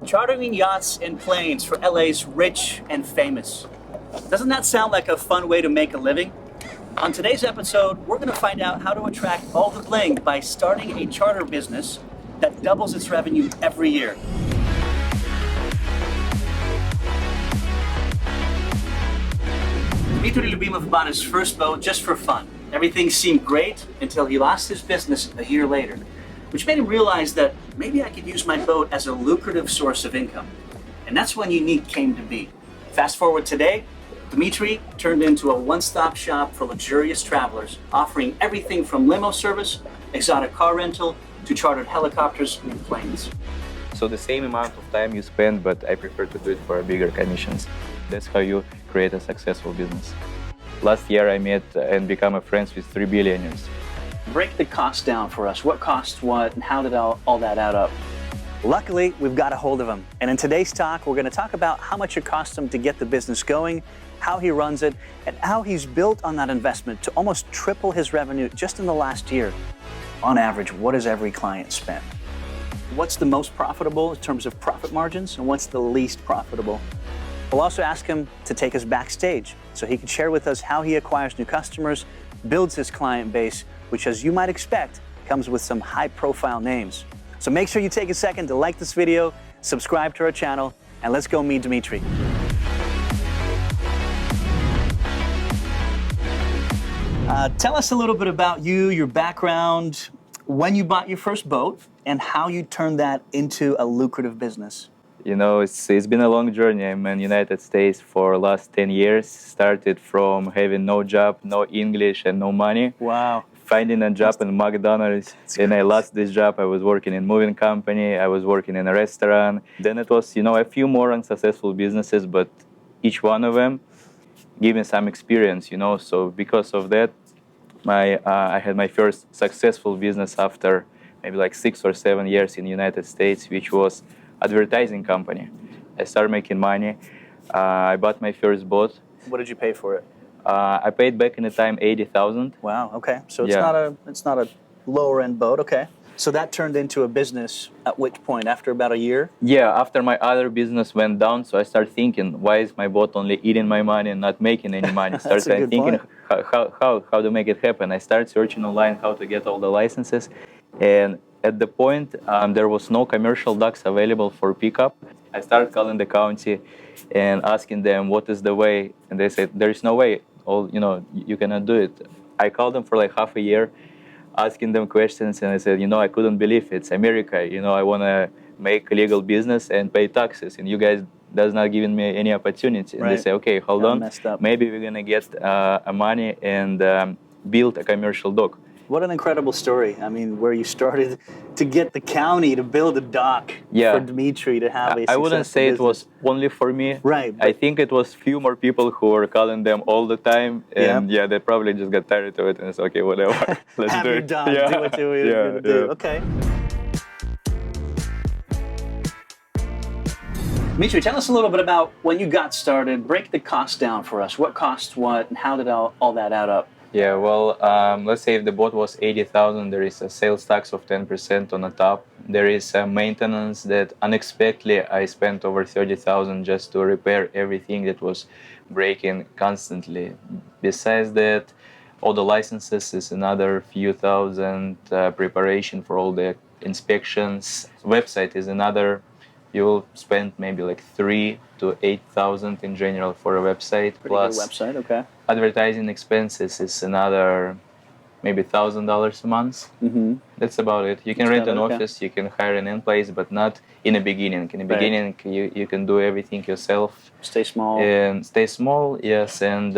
Chartering yachts and planes for LA's rich and famous. Doesn't that sound like a fun way to make a living? On today's episode, we're going to find out how to attract all the bling by starting a charter business that doubles its revenue every year. Dmitry Lyubimov bought his first boat just for fun. Everything seemed great until he lost his business a year later, which made him realize that maybe I could use my boat as a lucrative source of income. And that's when UNIQ came to be. Fast forward today, Dmitry turned into a one-stop shop for luxurious travelers, offering everything from limo service, exotic car rental, to chartered helicopters and planes. So the same amount of time you spend, but I prefer to do it for bigger commissions. That's how you create a successful business. Last year I met and became friends with 3 billionaires. Break the cost down for us. What costs what, and how did all that add up? Luckily, we've got a hold of him. And in today's talk, we're going to talk about how much it cost him to get the business going, how he runs it, and how he's built on that investment to almost triple his revenue just in the last year. On average, what does every client spend? What's the most profitable in terms of profit margins, and what's the least profitable? We'll also ask him to take us backstage so he can share with us how he acquires new customers, builds his client base, which, as you might expect, comes with some high-profile names. So make sure you take a second to like this video, subscribe to our channel, and let's go meet Dmitry. Tell us a little bit about you, your background, when you bought your first boat, and how you turned that into a lucrative business. You know, it's been a long journey. I'm in the United States for the last 10 years. Started from having no job, no English, and no money. Wow. Finding a job in McDonald's. And I lost this job. I was working in a moving company. I was working in a restaurant. Then it was, a few more unsuccessful businesses, but each one of them gave me some experience, So because of that, I had my first successful business after maybe like 6 or 7 years in the United States, which was advertising company. I started making money. I bought my first boat. What did you pay for it? I paid back in the time $80,000. Wow. Okay. So it's not a lower end boat. Okay. So that turned into a business at which point? After about a year? Yeah. After my other business went down, so I started thinking, why is my boat only eating my money and not making any money? Started thinking how to make it happen. I started searching online how to get all the licenses, and at the point, there was no commercial docks available for pickup. I started calling the county and asking them what is the way, and they said there is no way. You cannot do it. I called them for like half a year, asking them questions, and I said, I couldn't believe it's America. I want to make a legal business and pay taxes, and you guys does not giving me any opportunity. And right. They say, okay, hold on, maybe we're gonna get money and build a commercial dock. What an incredible story. I mean, where you started to get the county to build a dock for Dmitry to have a successful I wouldn't say business. It was only for me. Right. I think it was few more people who were calling them all the time. And they probably just got tired of it and said, okay, whatever, let's have do your it. done, do what you're going to do. Okay. Dmitry, tell us a little bit about when you got started. Break the cost down for us. What costs what, and how did all that add up? Yeah, well, let's say if the boat was 80,000, there is a sales tax of 10% on the top. There is a maintenance that unexpectedly I spent over 30,000 just to repair everything that was breaking constantly. Besides that, all the licenses is another few thousand, preparation for all the inspections. Website is another. You'll spend maybe like 3,000 to 8,000 in general for a website. Pretty good website, okay. Advertising expenses is another maybe $1,000 a month. Mm-hmm. That's about it. You can rent an office, you can hire an employees, but not in the beginning. In the beginning, you can do everything yourself. Stay small. And stay small, yes, and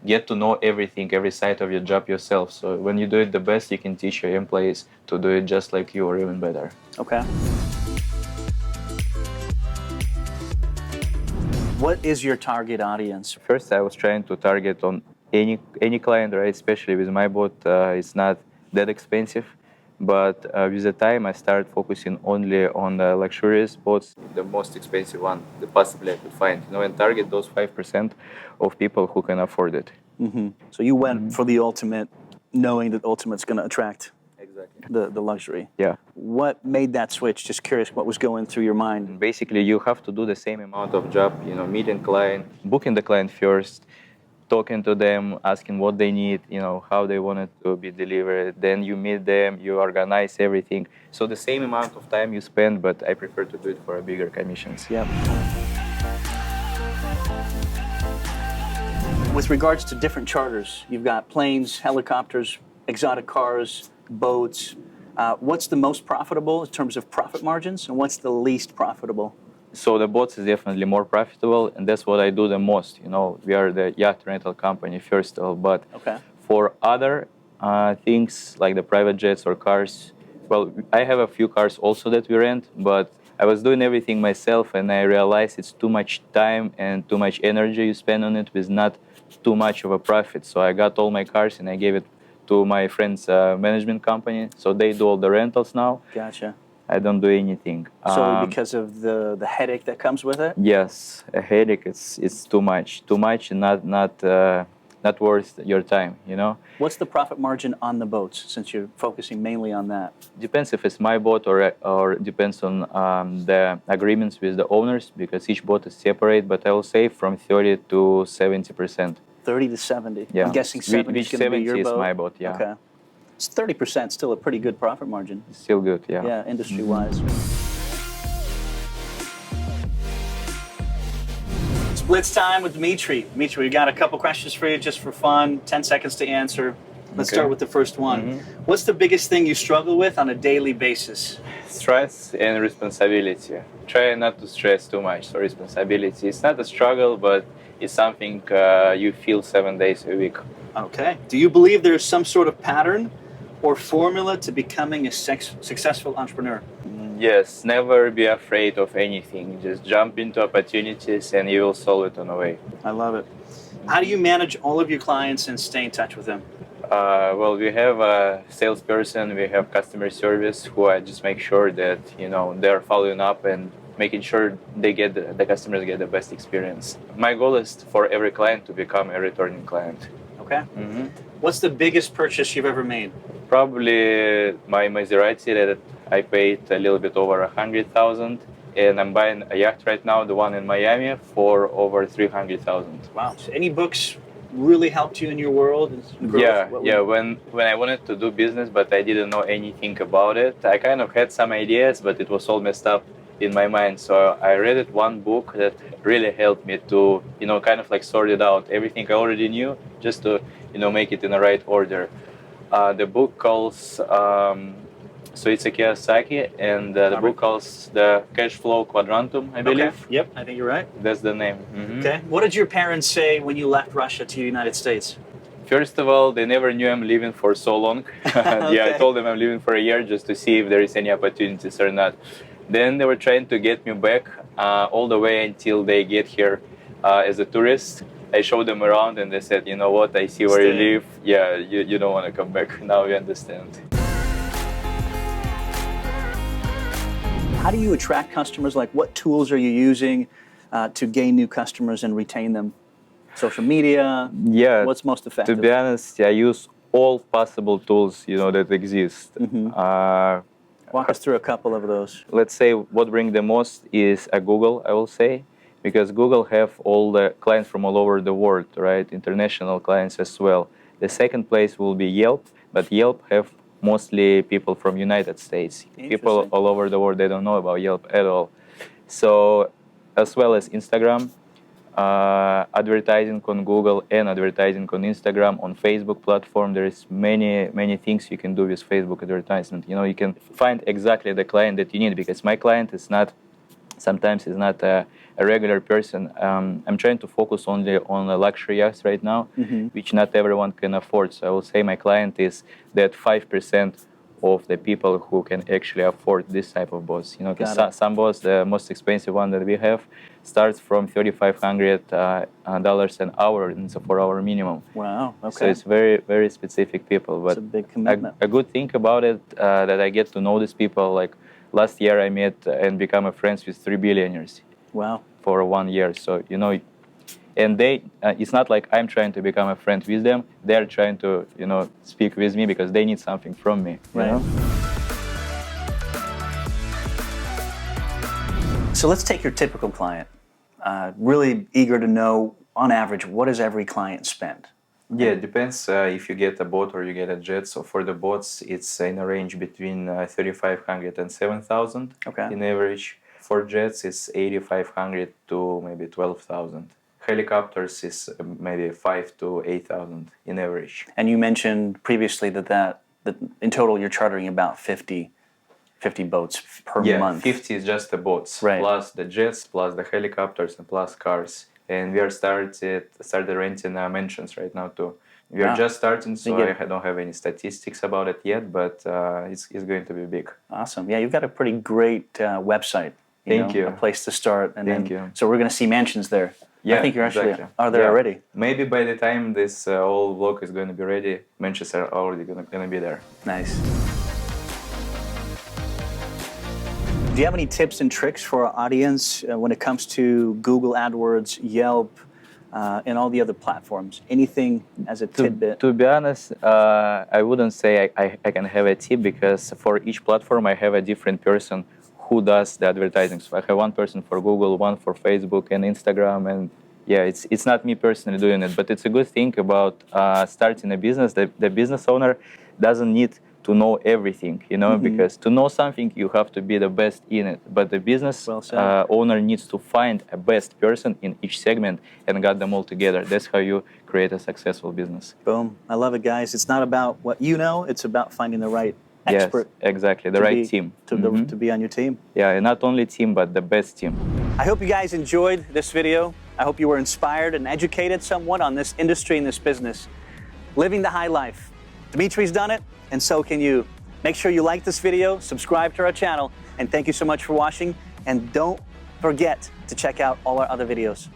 get to know everything, every side of your job yourself. So when you do it the best, you can teach your employees to do it just like you or even better. Okay. What is your target audience? First, I was trying to target on any client, right? Especially with my boat, it's not that expensive. But with the time, I started focusing only on the luxurious boats, the most expensive one that possibly I could find, and target those 5% of people who can afford it. Mm-hmm. So you went for the ultimate, knowing that ultimate's going to attract. Exactly. the luxury. Yeah. What made that switch? Just curious, what was going through your mind? Basically, you have to do the same amount of job, meeting client, booking the client first, talking to them, asking what they need, how they want it to be delivered. Then you meet them, you organize everything. So the same amount of time you spend, but I prefer to do it for a bigger commissions. Yep. With regards to different charters, you've got planes, helicopters, exotic cars, boats. What's the most profitable in terms of profit margins, and what's the least profitable? So the boats is definitely more profitable, and that's what I do the most. We are the yacht rental company first of all, but for other things like the private jets or cars, well, I have a few cars also that we rent, but I was doing everything myself, and I realized it's too much time and too much energy you spend on it with not too much of a profit. So I got all my cars and I gave it to my friend's management company. So they do all the rentals now. Gotcha. I don't do anything. So because of the headache that comes with it? Yes, a headache. It's too much and not worth your time. What's the profit margin on the boats, since you're focusing mainly on that? Depends if it's my boat or depends on the agreements with the owners, because each boat is separate. But I will say from 30 to 70%. 30 to 70. Yeah. I'm guessing 70 is going to be your boat. Is my boat. Yeah. Okay. It's 30%, still a pretty good profit margin. Still good. Yeah. Yeah, industry-wise. It's Blitz time with Dmitry. Dmitry, we got a couple questions for you just for fun. 10 seconds to answer. Let's start with the first one. What's the biggest thing you struggle with on a daily basis? Stress and responsibility. Try not to stress too much. So responsibility, it's not a struggle, but it's something you feel 7 days a week. Okay. Do you believe there's some sort of pattern or formula to becoming a successful entrepreneur? Yes, never be afraid of anything. Just jump into opportunities and you will solve it on the way. I love it. How do you manage all of your clients and stay in touch with them? Well, we have a salesperson, we have customer service who I just make sure that they're following up and making sure the customers get the best experience. My goal is for every client to become a returning client. Okay. What's the biggest purchase you've ever made? Probably my Maserati that I paid a little bit over 100,000, and I'm buying a yacht right now, the one in Miami, for over 300,000. Wow. So any books really helped you in your world? Yeah. When I wanted to do business, but I didn't know anything about it, I kind of had some ideas, but it was all messed up in my mind. So I read one book that really helped me to, kind of like sort it out. Everything I already knew, just to, make it in the right order. The book calls, so it's a Kiyosaki, and the book calls the Cash Flow Quadrantum, I believe. Okay. Yep, I think you're right. That's the name. Okay. What did your parents say when you left Russia to the United States? First of all, they never knew I'm leaving for so long. Yeah, I told them I'm leaving for a year just to see if there is any opportunities or not. Then they were trying to get me back all the way until they get here as a tourist. I showed them around and they said, you know what, I see where you live. Yeah, you don't want to come back. Now we understand. How do you attract customers? Like, what tools are you using to gain new customers and retain them? Social media? Yeah. What's most effective? To be honest, I use all possible tools, that exist. Walk us through a couple of those. Let's say what brings the most is a Google, I will say, because Google have all the clients from all over the world, right? International clients as well. The second place will be Yelp, but Yelp have mostly people from United States. People all over the world, they don't know about Yelp at all. So, as well as Instagram, advertising on Google and advertising on Instagram, on Facebook platform. There is many things you can do with Facebook advertisement. You can find exactly the client that you need, because my client is not a regular person. I'm trying to focus only on the luxury yachts right now, which not everyone can afford. So I will say my client is that 5% of the people who can actually afford this type of boats. Because some boats, the most expensive one that we have, starts from $3,500 an hour, and it's a 4-hour minimum. Wow. Okay. So it's very specific people. But it's a big commitment. A good thing about it that I get to know these people. Like last year, I met and become friends with 3 billionaires. Wow. For 1 year. So and they, it's not like I'm trying to become a friend with them. They're trying to, speak with me because they need something from me. Right. So let's take your typical client. Really eager to know, on average, what does every client spend? Yeah, it depends if you get a boat or you get a jet. So for the boats, it's in a range between 3,500 and 7,000 Okay. in average. For jets, it's 8,500 to maybe 12,000. Helicopters is maybe 5 to 8,000 in average. And you mentioned previously that in total you're chartering about 50 boats per month. Yeah, 50 is just the boats, Right. plus the jets, plus the helicopters, and plus cars. And we are started renting mansions right now too. We are just starting, so I don't have any statistics about it yet, but it's going to be big. Awesome. Yeah, you've got a pretty great website. Thank you. A place to start. And Thank you. So we're going to see mansions there. Yeah, I think you're actually exactly. are there already. Maybe by the time this whole vlog is going to be ready, mansions are already going to be there. Nice. Do you have any tips and tricks for our audience when it comes to Google AdWords, Yelp, and all the other platforms? Anything as a tidbit? To be honest, I wouldn't say I can have a tip, because for each platform I have a different person who does the advertising. So I have one person for Google, one for Facebook and Instagram, and yeah, it's not me personally doing it, but it's a good thing about starting a business. The business owner doesn't need to know everything, because to know something, you have to be the best in it. But the business owner needs to find a best person in each segment and get them all together. That's how you create a successful business. Boom. I love it, guys. It's not about what you know, it's about finding the right expert. Yes, exactly. The right team. To be on your team. Yeah, and not only team, but the best team. I hope you guys enjoyed this video. I hope you were inspired and educated somewhat on this industry and this business. Living the high life. Dmitry's done it, and so can you. Make sure you like this video, subscribe to our channel, and thank you so much for watching. And don't forget to check out all our other videos.